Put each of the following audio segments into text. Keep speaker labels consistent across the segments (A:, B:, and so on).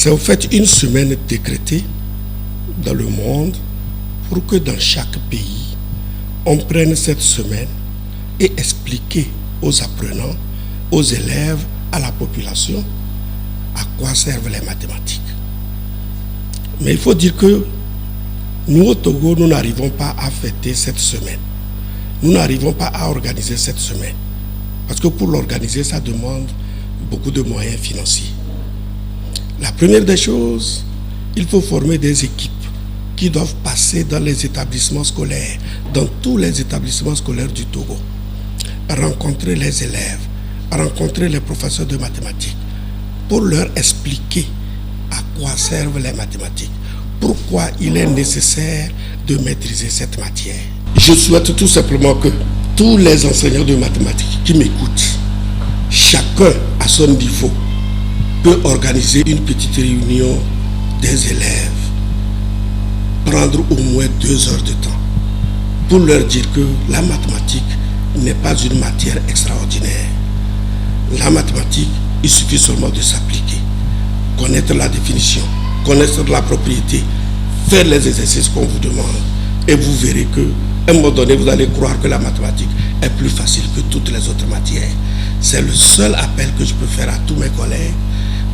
A: C'est en fait une semaine décrétée dans le monde pour que dans chaque pays, on prenne cette semaine et expliquer aux apprenants, aux élèves, à la population, à quoi servent les mathématiques. Mais il faut dire que nous, au Togo, nous n'arrivons pas à fêter cette semaine. Nous n'arrivons pas à organiser cette semaine. Parce que pour l'organiser, ça demande beaucoup de moyens financiers. La première des choses, il faut former des équipes qui doivent passer dans les établissements scolaires, dans tous les établissements scolaires du Togo, rencontrer les élèves, rencontrer les professeurs de mathématiques, pour leur expliquer à quoi servent les mathématiques, pourquoi il est nécessaire de maîtriser cette matière. Je souhaite tout simplement que tous les enseignants de mathématiques qui m'écoutent, chacun à son niveau, peut organiser une petite réunion des élèves, prendre au moins 2 heures de temps pour leur dire que la mathématique n'est pas une matière extraordinaire. La mathématique, il suffit seulement de s'appliquer, connaître la définition, connaître la propriété, faire les exercices qu'on vous demande et vous verrez qu'à un moment donné, vous allez croire que la mathématique est plus facile que toutes les autres matières. C'est le seul appel que je peux faire à tous mes collègues,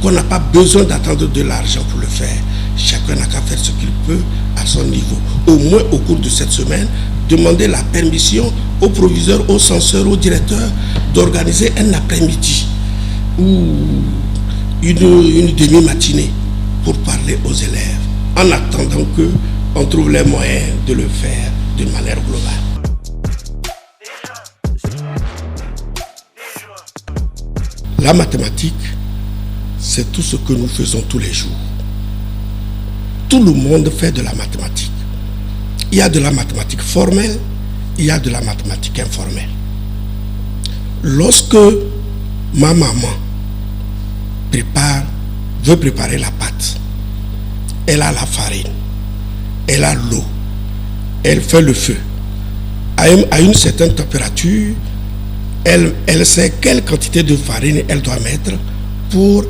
A: qu'on n'a pas besoin d'attendre de l'argent pour le faire. Chacun n'a qu'à faire ce qu'il peut à son niveau. Au moins au cours de cette semaine, demander la permission au proviseur, au censeur, au directeur d'organiser un après-midi ou une demi-matinée pour parler aux élèves, en attendant qu'on trouve les moyens de le faire d'une manière globale. La mathématique, c'est tout ce que nous faisons tous les jours. Tout le monde fait de la mathématique. Il y a de la mathématique formelle, il y a de la mathématique informelle. Lorsque ma maman veut préparer la pâte, elle a la farine, elle a l'eau, elle fait le feu. À une certaine température, elle sait quelle quantité de farine elle doit mettre pour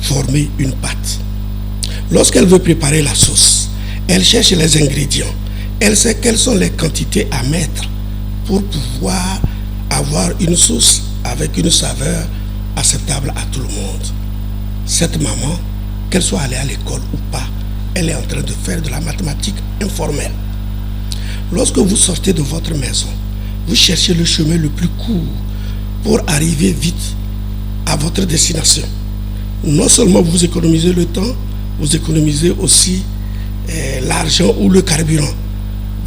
A: former une pâte. Lorsqu'elle veut préparer la sauce, elle cherche les ingrédients. Elle sait quelles sont les quantités à mettre pour pouvoir avoir une sauce avec une saveur acceptable à tout le monde. Cette maman, qu'elle soit allée à l'école ou pas, elle est en train de faire de la mathématique informelle. Lorsque vous sortez de votre maison, vous cherchez le chemin le plus court pour arriver vite à votre destination. Non seulement vous économisez le temps, vous économisez aussi l'argent ou le carburant.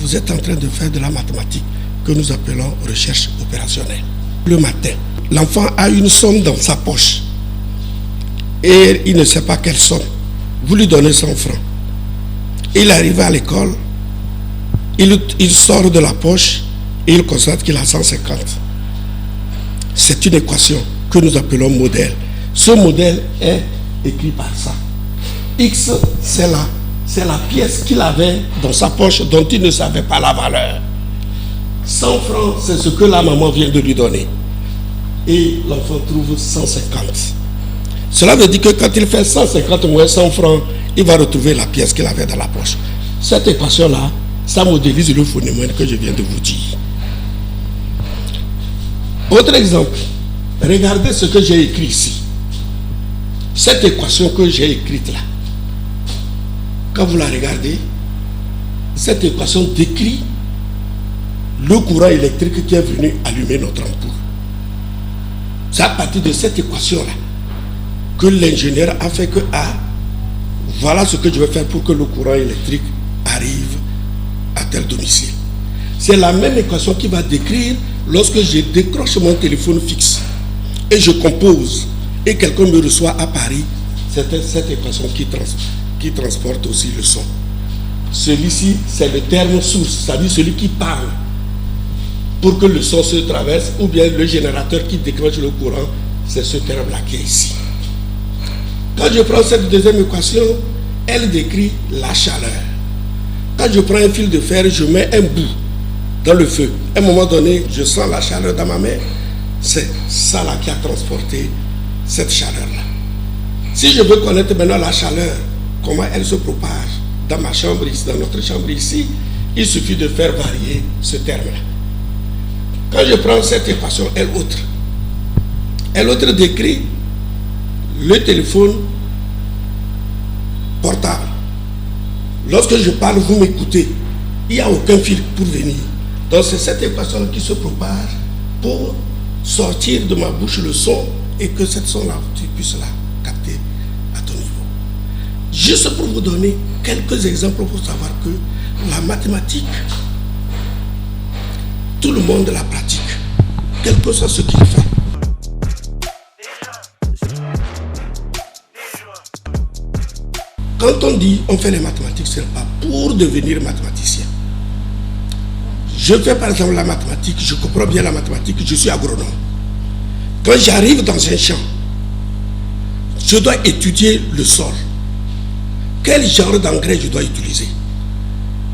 A: Vous êtes en train de faire de la mathématique que nous appelons recherche opérationnelle. Le matin, l'enfant a une somme dans sa poche et il ne sait pas quelle somme. Vous lui donnez 100 francs. Il arrive à l'école, il sort de la poche et il constate qu'il a 150. C'est une équation que nous appelons modèle. Ce modèle est écrit par ça. X, c'est la pièce qu'il avait dans sa poche dont il ne savait pas la valeur. 100 francs, c'est ce que la maman vient de lui donner. Et l'enfant trouve 150. Cela veut dire que quand il fait 150 moins 100 francs, il va retrouver la pièce qu'il avait dans la poche. Cette équation-là, ça modélise le phénomène que je viens de vous dire. Autre exemple, regardez ce que j'ai écrit ici. Cette équation que j'ai écrite là, quand vous la regardez, cette équation décrit le courant électrique qui est venu allumer notre ampoule. C'est à partir de cette équation-là que l'ingénieur a fait que voilà ce que je vais faire pour que le courant électrique arrive à tel domicile. C'est la même équation qui va décrire lorsque je décroche mon téléphone fixe et je compose et quelqu'un me reçoit à Paris, c'est cette équation qui transporte aussi le son. Celui-ci, c'est le terme source, c'est-à-dire celui qui parle pour que le son se traverse, ou bien le générateur qui déclenche le courant, c'est ce terme-là qui est ici. Quand je prends cette deuxième équation, elle décrit la chaleur. Quand je prends un fil de fer, je mets un bout dans le feu. À un moment donné, je sens la chaleur dans ma main. C'est ça là qui a transporté cette chaleur-là. Si je veux connaître maintenant la chaleur, comment elle se propage dans ma chambre ici, dans notre chambre ici, il suffit de faire varier ce terme-là. Quand je prends cette équation L autre décrit le téléphone portable. Lorsque je parle, vous m'écoutez. Il n'y a aucun fil pour venir. Donc c'est cette équation qui se propage pour sortir de ma bouche le son et que cette son-là, tu puisses la capter à ton niveau. Juste pour vous donner quelques exemples pour savoir que la mathématique, tout le monde la pratique, quel que soit ce qu'il fait. Quand on dit on fait les mathématiques, ce n'est pas pour devenir mathématicien. Je fais par exemple la mathématique, je comprends bien la mathématique, je suis agronome. Quand j'arrive dans un champ, je dois étudier le sol. Quel genre d'engrais je dois utiliser?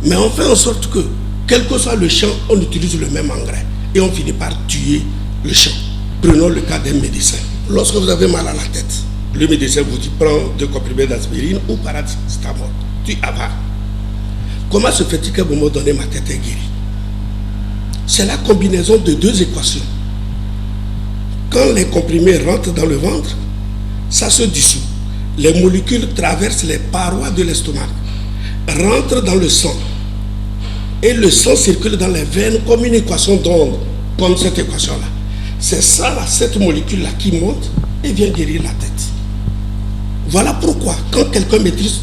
A: Mais on fait en sorte que, quel que soit le champ, on utilise le même engrais. Et on finit par tuer le champ. Prenons le cas d'un médecin. Lorsque vous avez mal à la tête, le médecin vous dit prends 2 comprimés d'aspirine ou paracétamol. Tu avales. Comment se fait-il qu'à un moment donné ma tête est guérie? C'est la combinaison de 2 équations. Quand les comprimés rentrent dans le ventre, ça se dissout. Les molécules traversent les parois de l'estomac, rentrent dans le sang. Et le sang circule dans les veines comme une équation d'onde, comme cette équation-là. C'est ça, là, cette molécule-là qui monte et vient guérir la tête. Voilà pourquoi, quand quelqu'un maîtrise